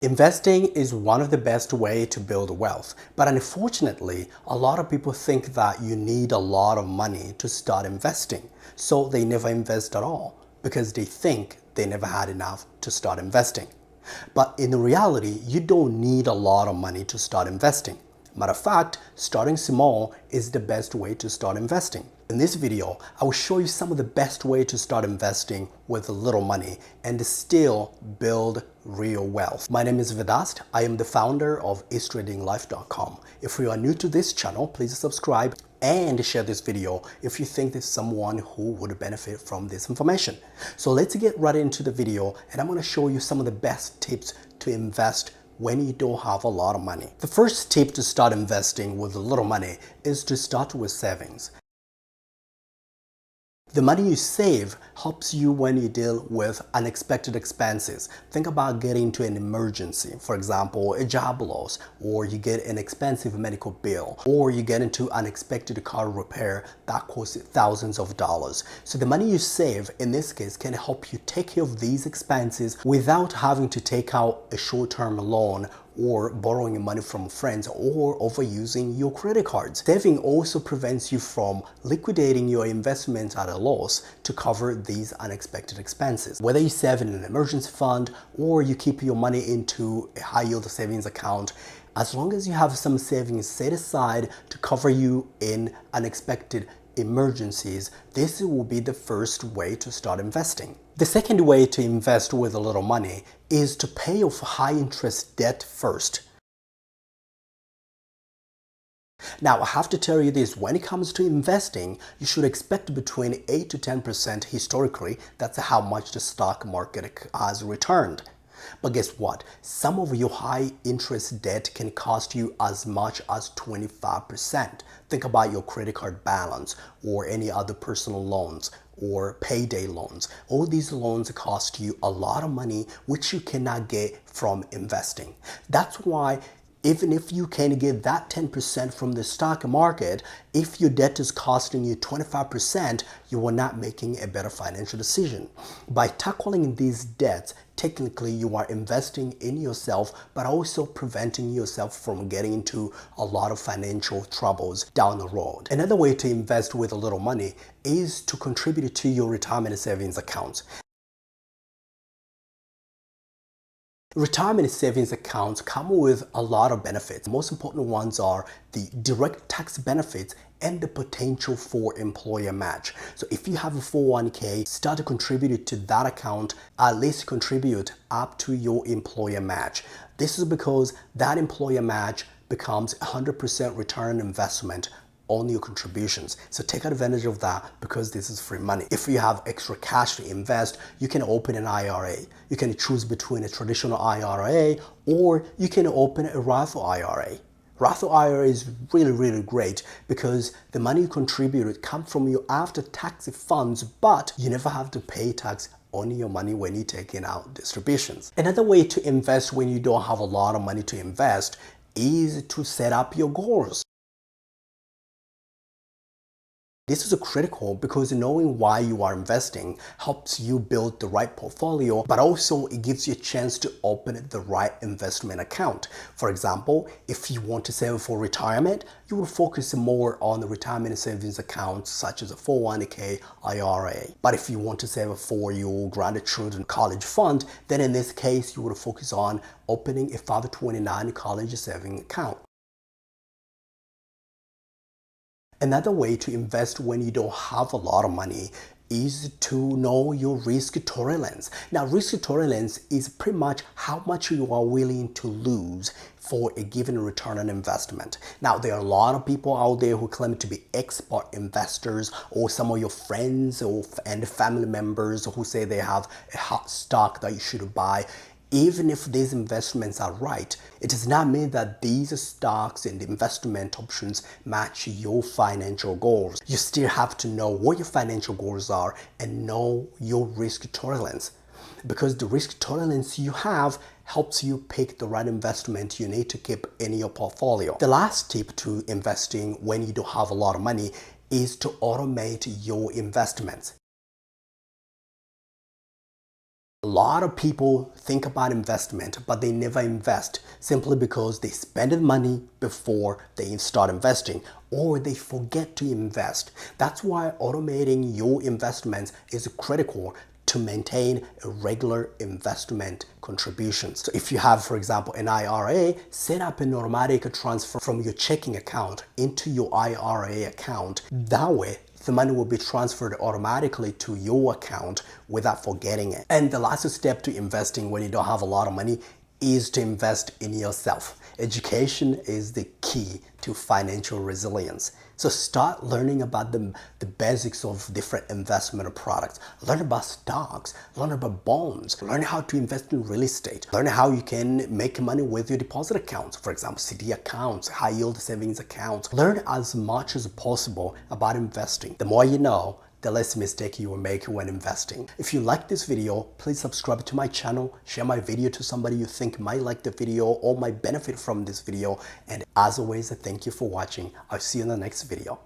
Investing is one of the best ways to build wealth, but unfortunately, a lot of people think that you need a lot of money to start investing, so they never invest at all because they think they never had enough to start investing. But in reality, you don't need a lot of money to start investing. Matter of fact, starting small is the best way to start investing. In this video, I will show you some of the best way to start investing with little money and still build real wealth. My name is Vedast. I am the founder of AceTradingLife.com. If you are new to this channel, please subscribe and share this video if you think there's someone who would benefit from this information. So let's get right into the video, and I'm going to show you some of the best tips to invest when you don't have a lot of money. The first tip to start investing with little money is to start with savings. The money you save helps you when you deal with unexpected expenses. Think about getting into an emergency, for example, a job loss, or you get an expensive medical bill, or you get into unexpected car repair that costs thousands of dollars. So the money you save in this case can help you take care of these expenses without having to take out a short-term loan or borrowing money from friends or overusing your credit cards. Saving also prevents you from liquidating your investments at a loss to cover these unexpected expenses. Whether you save in an emergency fund or you keep your money into a high-yield savings account, as long as you have some savings set aside to cover you in unexpected emergencies, this will be the first way to start investing. The second way to invest with a little money is to pay off high interest debt first. Now, I have to tell you this, when it comes to investing, you should expect between 8 to 10% historically. That's how much the stock market has returned. But guess what? Some of your high interest debt can cost you as much as 25%. Think about your credit card balance or any other personal loans or payday loans. All these loans cost you a lot of money, which you cannot get from investing. That's why even if you can get that 10% from the stock market, if your debt is costing you 25%, you are not making a better financial decision. By tackling these debts, technically you are investing in yourself, but also preventing yourself from getting into a lot of financial troubles down the road. Another way to invest with a little money is to contribute to your retirement savings account. Retirement savings accounts come with a lot of benefits. The most important ones are the direct tax benefits and the potential for employer match. So if you have a 401k, start to contribute to that account, at least contribute up to your employer match. This is because that employer match becomes 100% return investment on your contributions. So take advantage of that because this is free money. If you have extra cash to invest, you can open an IRA. You can choose between a traditional IRA or you can open a Roth IRA. Roth IRA is really great because the money you contribute comes from your after-tax funds, but you never have to pay tax on your money when you're taking out distributions. Another way to invest when you don't have a lot of money to invest is to set up your goals. This is critical because knowing why you are investing helps you build the right portfolio, but also it gives you a chance to open the right investment account. For example, if you want to save for retirement, you will focus more on the retirement savings accounts such as a 401k, IRA. But if you want to save for your grandchildren college fund, then in this case, you will focus on opening a 529 college savings account. Another way to invest when you don't have a lot of money is to know your risk tolerance. Now, risk tolerance is pretty much how much you are willing to lose for a given return on investment. Now, there are a lot of people out there who claim to be expert investors, or some of your friends and family members who say they have a hot stock that you should buy. Even if these investments are right, it does not mean that these stocks and investment options match your financial goals. You still have to know what your financial goals are and know your risk tolerance, because the risk tolerance you have helps you pick the right investment you need to keep in your portfolio. The last tip to investing when you don't have a lot of money is to automate your investments. A lot of people think about investment, but they never invest simply because they spend money before they start investing, or they forget to invest. That's why automating your investments is critical to maintain a regular investment contribution. So if you have, for example, an IRA, set up an automatic transfer from your checking account into your IRA account. That way, the money will be transferred automatically to your account without forgetting it. And the last step to investing when you don't have a lot of money is to invest in yourself. Education is the key to financial resilience. So start learning about the basics of different investment products. Learn about stocks, learn about bonds, learn how to invest in real estate, learn how you can make money with your deposit accounts, for example, CD accounts, high yield savings accounts. Learn as much as possible about investing. The more you know, the less mistake you will make when investing. If you like this video, please subscribe to my channel, share my video to somebody you think might like the video or might benefit from this video. And as always, thank you for watching. I'll see you in the next video.